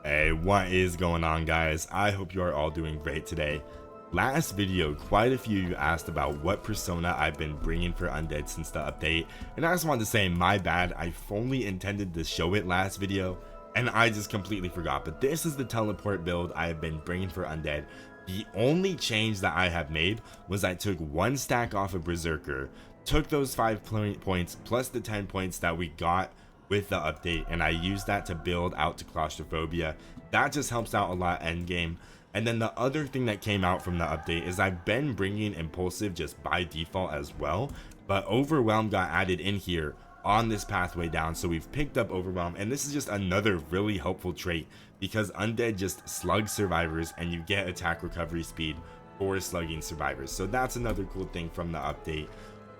Hey, what is going on, guys? I hope you are all doing great today. Last video, quite a few of you asked about what persona I've been bringing for Undead since the update, and I just wanted to say my bad. I fully intended to show it last video, and I just completely forgot. But this is the teleport build I have been bringing for Undead. The only change that I have made was I took one stack off of Berserker, took those 5 points plus the 10 points that we got with the update, and I used that to build out to claustrophobia. That just helps out a lot endgame. And then the other thing that came out from the update is I've been bringing impulsive just by default as well, but overwhelm got added in here on this pathway down, so we've picked up overwhelm, and this is just another really helpful trait because undead just slug survivors and you get attack recovery speed for slugging survivors. So that's another cool thing from the update.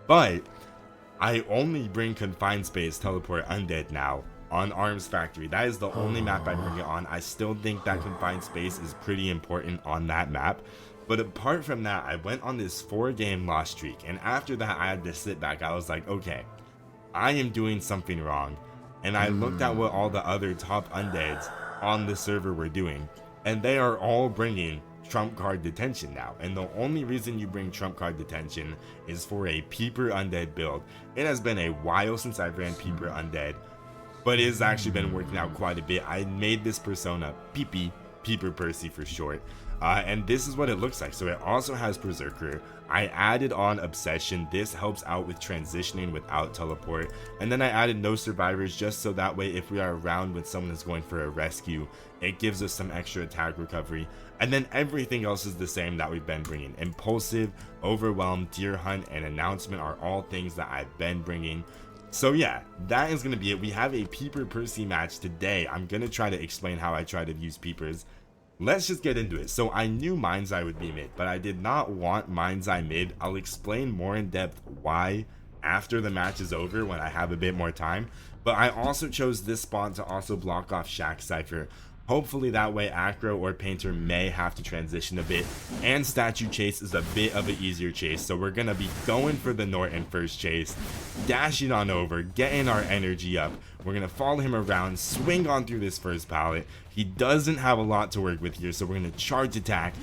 But I only bring confined space teleport undead now on Arms Factory. That is the only map I bring it on. I still think that confined space is pretty important on that map. But apart from that, I went on this 4-game loss streak, and after that I had to sit back. I was like, okay, I am doing something wrong. And I looked at what all the other top undeads on the server were doing, and they are all bringing trump card detention now, and the only reason you bring trump card detention is for a peeper undead build. It has been a while since I've ran peeper undead, but it has actually been working out quite a bit. I made this persona Peeper Percy for short, and this is what it looks like. So it also has Berserker. I added on Obsession. This helps out with transitioning without teleport, and then I added no survivors just so that way if we are around when someone is going for a rescue, it gives us some extra attack recovery. And then everything else is the same that we've been bringing. Impulsive, Overwhelm, Deer Hunt, and Announcement are all things that I've been bringing. So yeah, that is going to be it. We have a Peeper Percy match today. I'm going to try to explain how I try to use Peepers. Let's just get into it. So I knew Mind's Eye would be mid, but I did not want Mind's Eye mid. I'll explain more in depth why after the match is over when I have a bit more time. But I also chose this spawn to also block off Shack Cypher. Hopefully that way Acro or Painter may have to transition a bit, and Statue Chase is a bit of an easier chase, so we're gonna be going for the Norton first chase, dashing on over, getting our energy up. We're gonna follow him around, swing on through this first pallet. He doesn't have a lot to work with here, so we're gonna charge attack,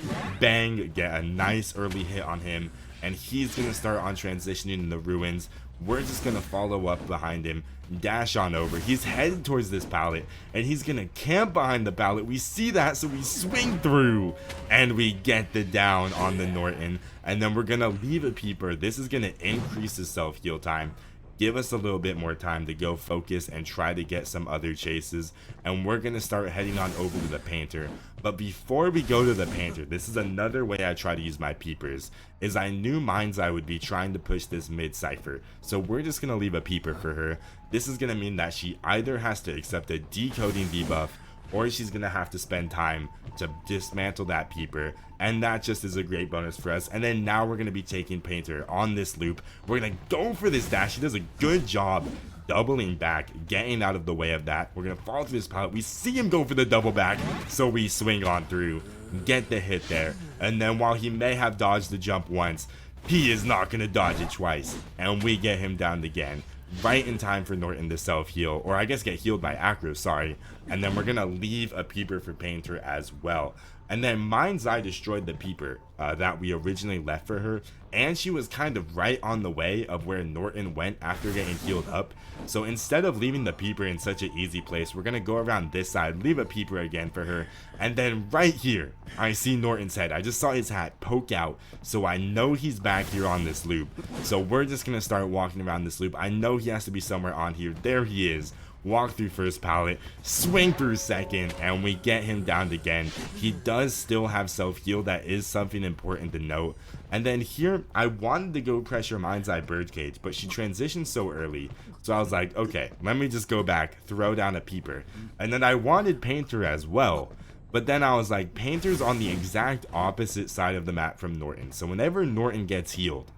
bang, get a nice early hit on him, and he's gonna start on transitioning in the ruins. We're just gonna follow up behind him, dash on over. He's headed towards this pallet, and he's gonna camp behind the pallet. We see that, so we swing through, and we get the down on the Norton. And then we're gonna leave a peeper. This is gonna increase his self-heal time, give us a little bit more time to go focus and try to get some other chases, and we're gonna start heading on over to the Painter. But before we go to the Painter, this is another way I try to use my peepers, is I knew Mind's Eye would be trying to push this mid cipher, so we're just gonna leave a peeper for her. This is gonna mean that she either has to accept a decoding debuff, or she's gonna have to spend time to dismantle that peeper, and that just is a great bonus for us. And then now we're gonna be taking Painter on this loop. We're gonna go for this dash. She does a good job doubling back, getting out of the way of that. We're gonna fall through this pallet. We see him go for the double back, so we swing on through, get the hit there, and then while he may have dodged the jump once, he is not gonna dodge it twice, and we get him down again right in time for Norton to self-heal, or I guess get healed by Acro, sorry. And then we're gonna leave a peeper for Painter as well. And then Mind's Eye destroyed the peeper that we originally left for her, and she was kind of right on the way of where Norton went after getting healed up. So instead of leaving the peeper in such an easy place, we're gonna go around this side, leave a peeper again for her, and then right here I see Norton's head. I just saw his hat poke out, so I know he's back here on this loop. So we're just gonna start walking around this loop. I know he has to be somewhere on here. There he is. Walk through first pallet, swing through second, and we get him down again. He does still have self-heal. That is something important to note. And then here, I wanted to go pressure Mind's Eye Birdcage, but she transitioned so early. So I was like, okay, let me just go back, throw down a peeper. And then I wanted Painter as well. But then I was like, Painter's on the exact opposite side of the map from Norton. So whenever Norton gets healed,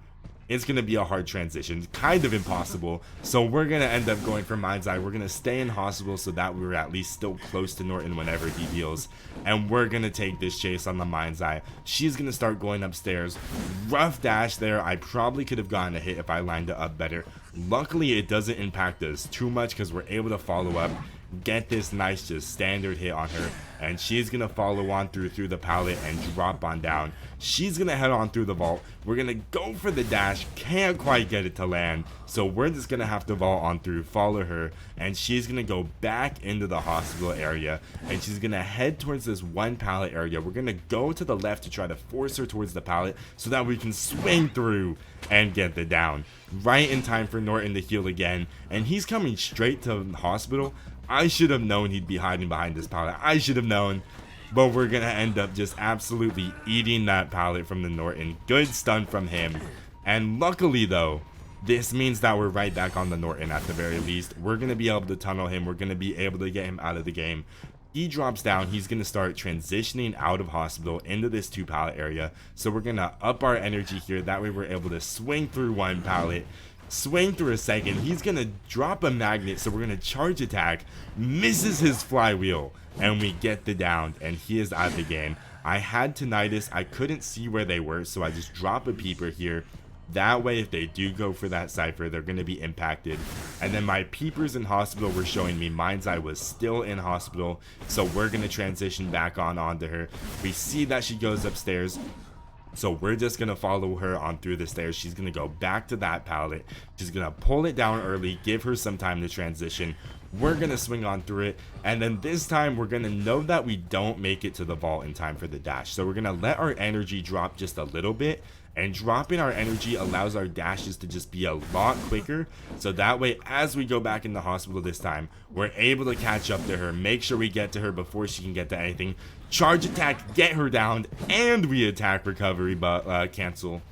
it's going to be a hard transition, kind of impossible. So we're going to end up going for Mind's Eye. We're going to stay in hospital so that we're at least still close to Norton whenever he heals. And we're going to take this chase on the Mind's Eye. She's going to start going upstairs. Rough dash there. I probably could have gotten a hit if I lined it up better. Luckily, it doesn't impact us too much because we're able to follow up, get this nice just standard hit on her, and she's gonna follow on through the pallet and drop on down. She's gonna head on through the vault. We're gonna go for the dash, can't quite get it to land, so we're just gonna have to vault on through, follow her, and she's gonna go back into the hospital area, and she's gonna head towards this one pallet area. We're gonna go to the left to try to force her towards the pallet so that we can swing through and get the down. Right in time for Norton to heal again, and he's coming straight to the hospital. I should have known he'd be hiding behind this pallet. I should have known. But we're going to end up just absolutely eating that pallet from the Norton. Good stun from him. And luckily, though, this means that we're right back on the Norton at the very least. We're going to be able to tunnel him. We're going to be able to get him out of the game. He drops down. He's going to start transitioning out of hospital into this 2 pallet area. So we're going to up our energy here. That way we're able to swing through 1 pallet. Swing through a second. He's gonna drop a magnet, so we're gonna charge attack, misses his flywheel, and we get the down, and he is out of the game. I had tinnitus, I couldn't see where they were, so I just drop a peeper here. That way, if they do go for that cipher, they're gonna be impacted. And then my peepers in hospital were showing me Mind's Eye was still in hospital, so we're gonna transition back onto her. We see that she goes upstairs, so we're just going to follow her on through the stairs. She's going to go back to that pallet. She's going to pull it down early, give her some time to transition. We're going to swing on through it. And then this time we're going to know that we don't make it to the vault in time for the dash. So we're going to let our energy drop just a little bit. And dropping our energy allows our dashes to just be a lot quicker. So that way, as we go back in the hospital this time, we're able to catch up to her, make sure we get to her before she can get to anything. Charge attack, get her down, and we attack recovery, but cancel.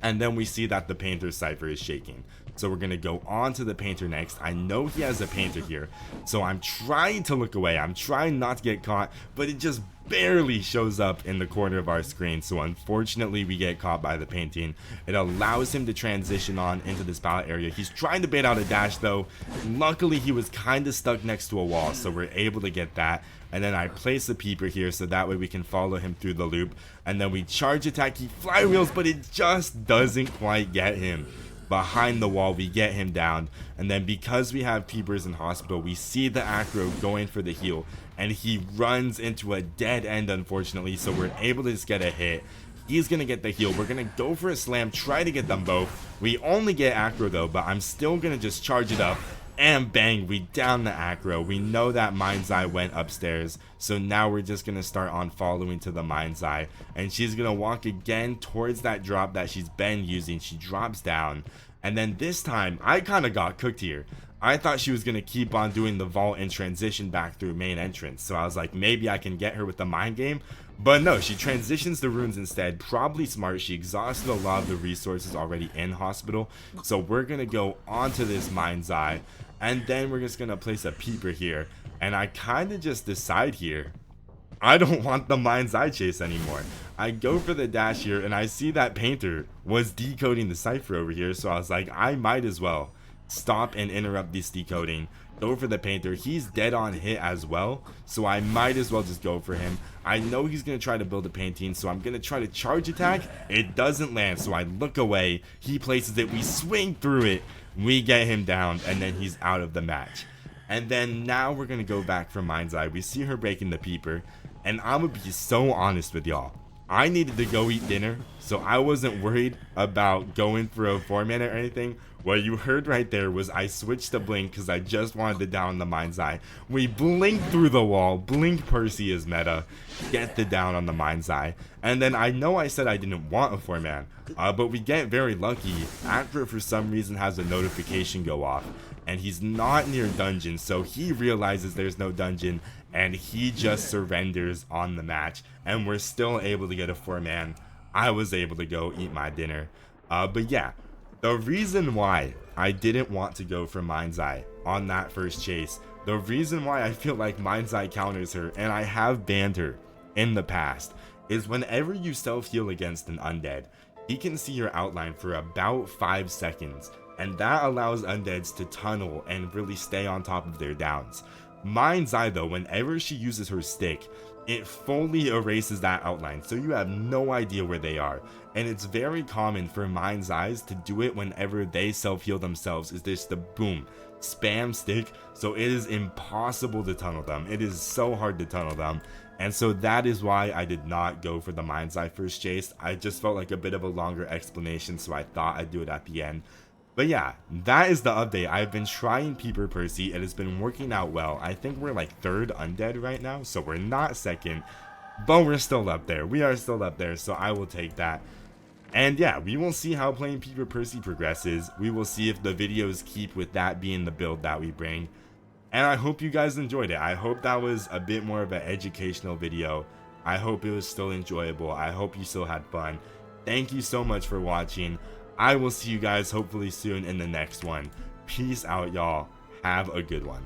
And then we see that the painter's cipher is shaking. So we're going to go on to the painter next. I know he has a painter here, so I'm trying to look away. I'm trying not to get caught, but it just barely shows up in the corner of our screen. So unfortunately, we get caught by the painting. It allows him to transition on into this pallet area. He's trying to bait out a dash, though. Luckily, he was kind of stuck next to a wall, so we're able to get that. And then I place a peeper here so that way we can follow him through the loop. And then we charge attack. He flywheels, but it just doesn't quite get him. Behind the wall, we get him down, and then because we have peepers in hospital, we see the acro going for the heal, and he runs into a dead end, unfortunately, so we're able to just get a hit. He's gonna get the heal. We're gonna go for a slam, try to get them both. We only get acro though, but I'm still gonna just charge it up, and bang, we down the acro. We know that Mind's Eye went upstairs, so now we're just gonna start on following to the Mind's Eye, and she's gonna walk again towards that drop that she's been using. She drops down, and then this time I kind of got cooked here. I thought she was gonna keep on doing the vault and transition back through main entrance, so I was like, maybe I can get her with the mind game. But no, she transitions the runes instead. Probably smart. She exhausted a lot of the resources already in hospital, so we're gonna go onto this Mind's Eye, and then we're just gonna place a peeper here. And I kind of just decide here, I don't want the Mind's Eye chase anymore. I go for the dash here, and I see that painter was decoding the cipher over here, so I was like, I might as well stop and interrupt this decoding. Go for the painter. He's dead on hit as well, so I might as well just go for him. I know he's going to try to build a painting, so I'm going to try to charge attack. It doesn't land, so I look away. He places it. We swing through it. We get him down, and then he's out of the match. And then now we're going to go back for Mind's Eye. We see her breaking the peeper, and I'm going to be so honest with y'all. I needed to go eat dinner, so I wasn't worried about going for a 4-mana or anything. What you heard right there was I switched to Blink because I just wanted to down the Mind's Eye. We blink through the wall. Blink Percy is meta. Get the down on the Mind's Eye. And then I know I said I didn't want a 4-man, but we get very lucky. Acro for some reason has a notification go off, and he's not near dungeon, so he realizes there's no dungeon, and he just surrenders on the match, and we're still able to get a 4-man. I was able to go eat my dinner. But yeah, the reason why I didn't want to go for Mind's Eye on that first chase, the reason why I feel like Mind's Eye counters her, and I have banned her in the past, is whenever you self-heal against an undead, he can see your outline for about 5 seconds, and that allows undeads to tunnel and really stay on top of their downs. Mind's Eye though, whenever she uses her stick, it fully erases that outline, so you have no idea where they are. And it's very common for Mind's Eyes to do it whenever they self-heal themselves, is just the boom, spam stick, so it is impossible to tunnel them. It is so hard to tunnel them. And so that is why I did not go for the mines I first chased. I just felt like a bit of a longer explanation, so I thought I'd do it at the end. But yeah, that is the update. I've been trying Peeper Percy. It has been working out well. I think we're like 3rd undead right now, so we're not 2nd, but we're still up there. We are still up there, so I will take that. And yeah, we will see how playing Peeper Percy progresses. We will see if the videos keep with that being the build that we bring. And I hope you guys enjoyed it. I hope that was a bit more of an educational video. I hope it was still enjoyable. I hope you still had fun. Thank you so much for watching. I will see you guys hopefully soon in the next one. Peace out, y'all. Have a good one.